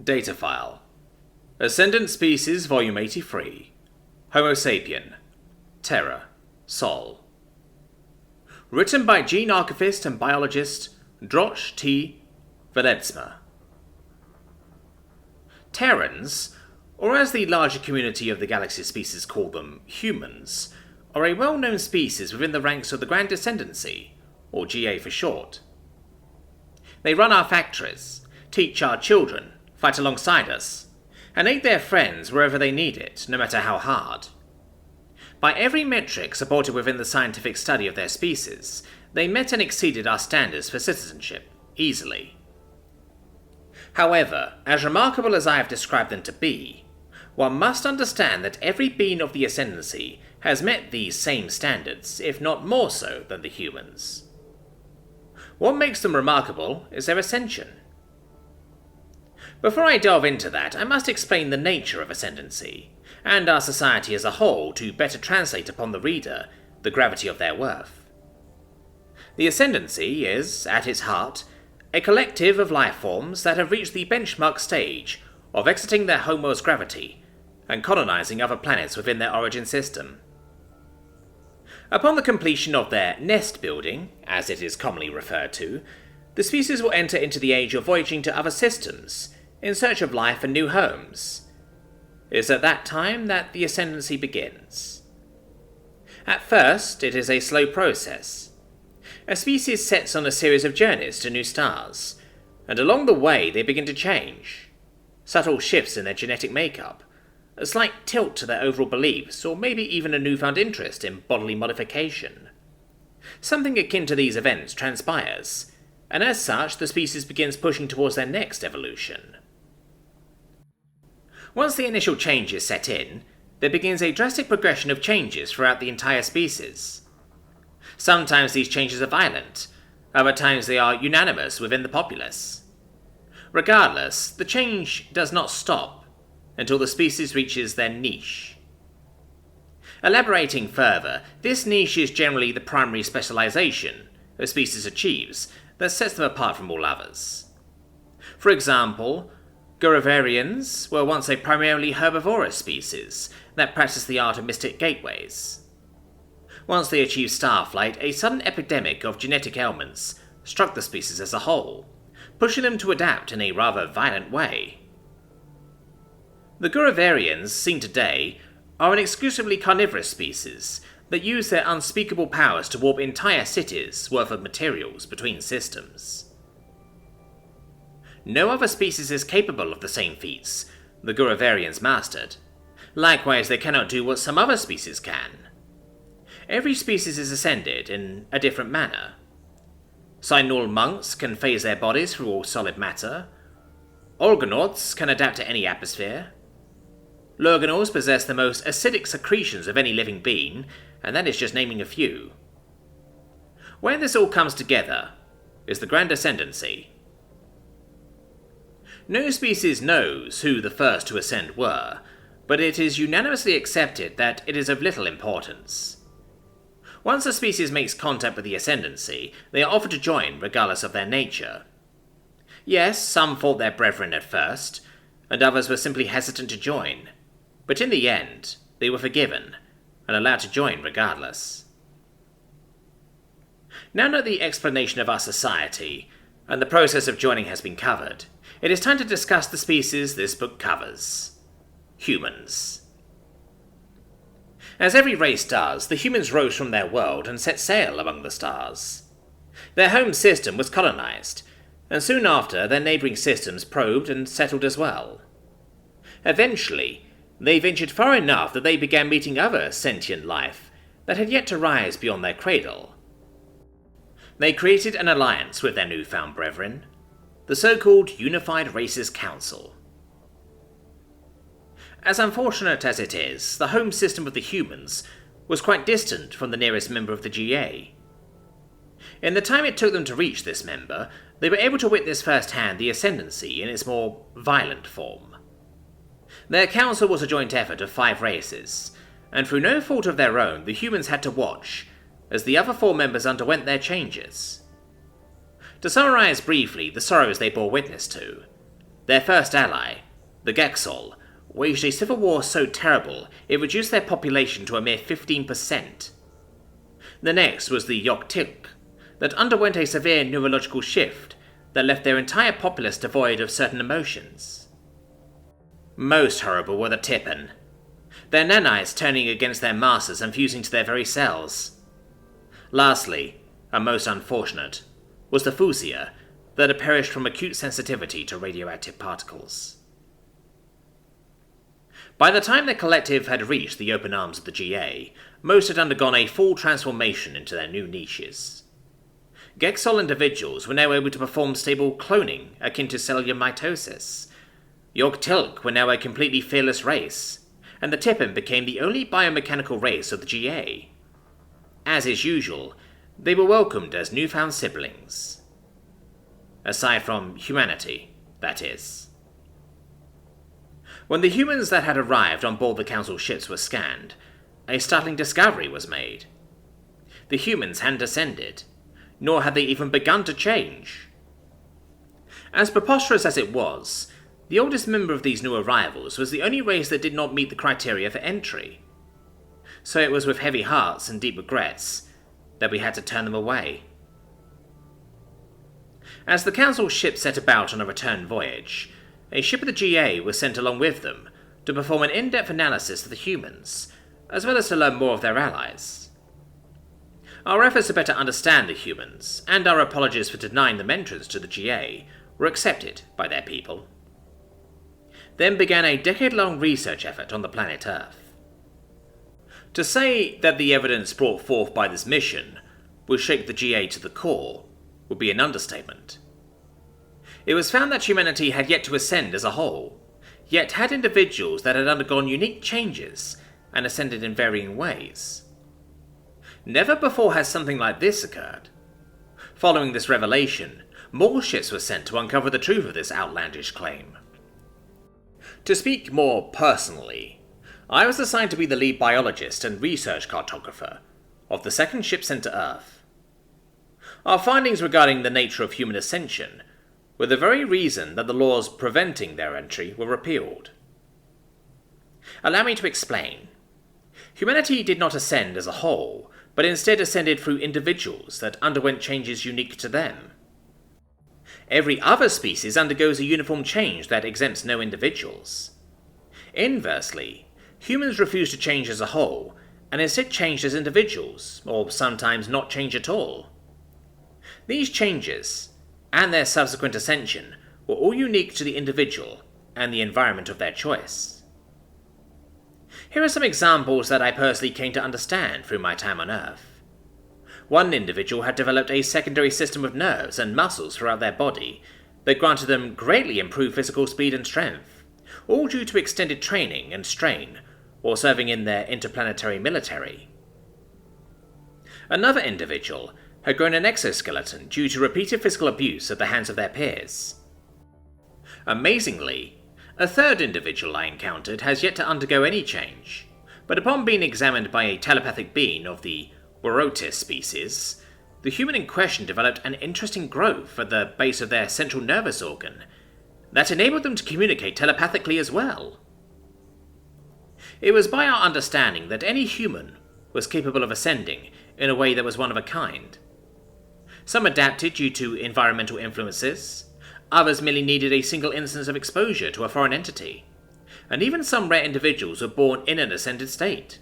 Data file. Ascendant Species Volume 83. Homo sapien. Terra. Sol. Written by gene archivist and biologist Drosh T. Veledzma. Terrans, or as the larger community of the galaxy species call them, humans, are a well-known species within the ranks of the Grand Ascendancy, or GA for short. They run our factories, teach our children, fight alongside us, and aid their friends wherever they need it, no matter how hard. By every metric supported within the scientific study of their species, they met and exceeded our standards for citizenship, easily. However, as remarkable as I have described them to be, one must understand that every being of the Ascendancy has met these same standards, if not more so than the humans. What makes them remarkable is their ascension. Before I delve into that, I must explain the nature of ascendancy, and our society as a whole to better translate upon the reader the gravity of their worth. The ascendancy is, at its heart, a collective of life forms that have reached the benchmark stage of exiting their homeworld's gravity and colonizing other planets within their origin system. Upon the completion of their nest building, as it is commonly referred to, the species will enter into the age of voyaging to other systems in search of life and new homes. It is at that time that the ascendancy begins. At first, it is a slow process. A species sets on a series of journeys to new stars, and along the way they begin to change. Subtle shifts in their genetic makeup, a slight tilt to their overall beliefs, or maybe even a newfound interest in bodily modification. Something akin to these events transpires, and as such the species begins pushing towards their next evolution. Once the initial changes set in, there begins a drastic progression of changes throughout the entire species. Sometimes these changes are violent, other times they are unanimous within the populace. Regardless, the change does not stop until the species reaches their niche. Elaborating further, this niche is generally the primary specialization a species achieves that sets them apart from all others. For example, Gurivarians were once a primarily herbivorous species that practiced the art of mystic gateways. Once they achieved starflight, a sudden epidemic of genetic ailments struck the species as a whole, pushing them to adapt in a rather violent way. The Gurivarians, seen today, are an exclusively carnivorous species that use their unspeakable powers to warp entire cities worth of materials between systems. No other species is capable of the same feats the Gurivarians mastered. Likewise, they cannot do what some other species can. Every species is ascended in a different manner. Sinul monks can phase their bodies through all solid matter. Organauts can adapt to any atmosphere. Lurganals possess the most acidic secretions of any living being, and that is just naming a few. Where this all comes together is the Grand Ascendancy. No species knows who the first to ascend were, but it is unanimously accepted that it is of little importance. Once a species makes contact with the Ascendancy, they are offered to join regardless of their nature. Yes, some fought their brethren at first, and others were simply hesitant to join, but in the end, they were forgiven and allowed to join regardless. Now that the explanation of our society and the process of joining has been covered, it is time to discuss the species this book covers: humans. As every race does, the humans rose from their world and set sail among the stars. Their home system was colonized, and soon after their neighboring systems probed and settled as well. Eventually, they ventured far enough that they began meeting other sentient life that had yet to rise beyond their cradle. They created an alliance with their newfound brethren, the so-called Unified Races Council. As unfortunate as it is, the home system of the humans was quite distant from the nearest member of the GA. In the time it took them to reach this member, they were able to witness firsthand the Ascendancy in its more violent form. Their council was a joint effort of 5 races, and through no fault of their own, the humans had to watch as the other 4 members underwent their changes. To summarize briefly the sorrows they bore witness to, their first ally, the Gexol, waged a civil war so terrible it reduced their population to a mere 15%. The next was the Yoktilk, that underwent a severe neurological shift that left their entire populace devoid of certain emotions. Most horrible were the Tippen, their nanites turning against their masters and fusing to their very cells. Lastly, and most unfortunate, was the Fusia, that had perished from acute sensitivity to radioactive particles. By the time the collective had reached the open arms of the GA, most had undergone a full transformation into their new niches. Gexol individuals were now able to perform stable cloning akin to cellular mitosis. Yogg-Tilk were now a completely fearless race, and the Tippen became the only biomechanical race of the GA. As is usual, they were welcomed as newfound siblings. Aside from humanity, that is. When the humans that had arrived on board the Council ships were scanned, a startling discovery was made. The humans hadn't ascended, nor had they even begun to change. As preposterous as it was, the oldest member of these new arrivals was the only race that did not meet the criteria for entry. So it was with heavy hearts and deep regrets that we had to turn them away. As the Council ship set about on a return voyage, a ship of the GA was sent along with them to perform an in-depth analysis of the humans, as well as to learn more of their allies. Our efforts to better understand the humans, and our apologies for denying them entrance to the GA, were accepted by their people. Then began a decade-long research effort on the planet Earth. To say that the evidence brought forth by this mission would shake the GA to the core would be an understatement. It was found that humanity had yet to ascend as a whole, yet had individuals that had undergone unique changes and ascended in varying ways. Never before has something like this occurred. Following this revelation, more ships were sent to uncover the truth of this outlandish claim. To speak more personally, I was assigned to be the lead biologist and research cartographer of the second ship sent to Earth. Our findings regarding the nature of human ascension were the very reason that the laws preventing their entry were repealed. Allow me to explain. Humanity did not ascend as a whole, but instead ascended through individuals that underwent changes unique to them. Every other species undergoes a uniform change that exempts no individuals. Inversely, humans refuse to change as a whole, and instead change as individuals, or sometimes not change at all. These changes, and their subsequent ascension, were all unique to the individual and the environment of their choice. Here are some examples that I personally came to understand through my time on Earth. One individual had developed a secondary system of nerves and muscles throughout their body that granted them greatly improved physical speed and strength, all due to extended training and strain, or serving in their interplanetary military. Another individual had grown an exoskeleton due to repeated physical abuse at the hands of their peers. Amazingly, a third individual I encountered has yet to undergo any change, but upon being examined by a telepathic being of the Borotis species, the human in question developed an interesting growth at the base of their central nervous organ that enabled them to communicate telepathically as well. It was by our understanding that any human was capable of ascending in a way that was one of a kind. Some adapted due to environmental influences, others merely needed a single instance of exposure to a foreign entity, and even some rare individuals were born in an ascended state.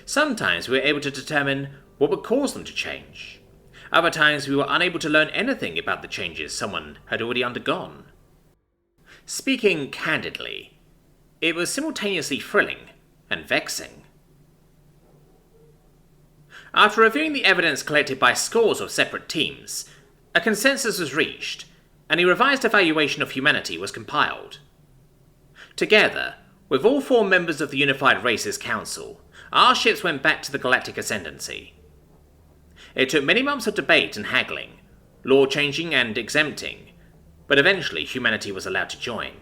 Sometimes we were able to determine what would cause them to change. Other times we were unable to learn anything about the changes someone had already undergone. Speaking candidly, it was simultaneously thrilling and vexing. After reviewing the evidence collected by scores of separate teams, a consensus was reached, and a revised evaluation of humanity was compiled. Together, with all 4 members of the Unified Races Council, our ships went back to the Galactic Ascendancy. It took many months of debate and haggling, law changing and exempting, but eventually humanity was allowed to join.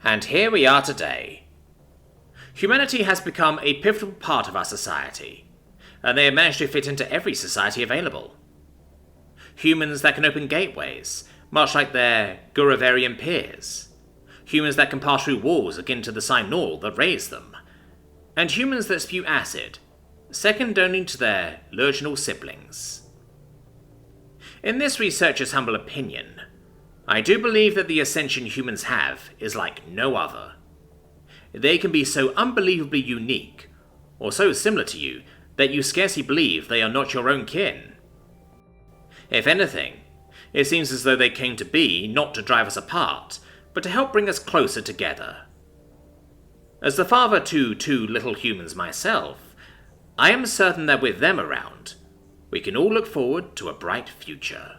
And here we are today. Humanity has become a pivotal part of our society, and they have managed to fit into every society available. Humans that can open gateways, much like their Guravarian peers, humans that can pass through walls akin to the Cynor that raised them, and humans that spew acid, second only to their lurginal siblings. In this researcher's humble opinion, I do believe that the ascension humans have is like no other. They can be so unbelievably unique, or so similar to you, that you scarcely believe they are not your own kin. If anything, it seems as though they came to be not to drive us apart, but to help bring us closer together. As the father to two little humans myself, I am certain that with them around, we can all look forward to a bright future.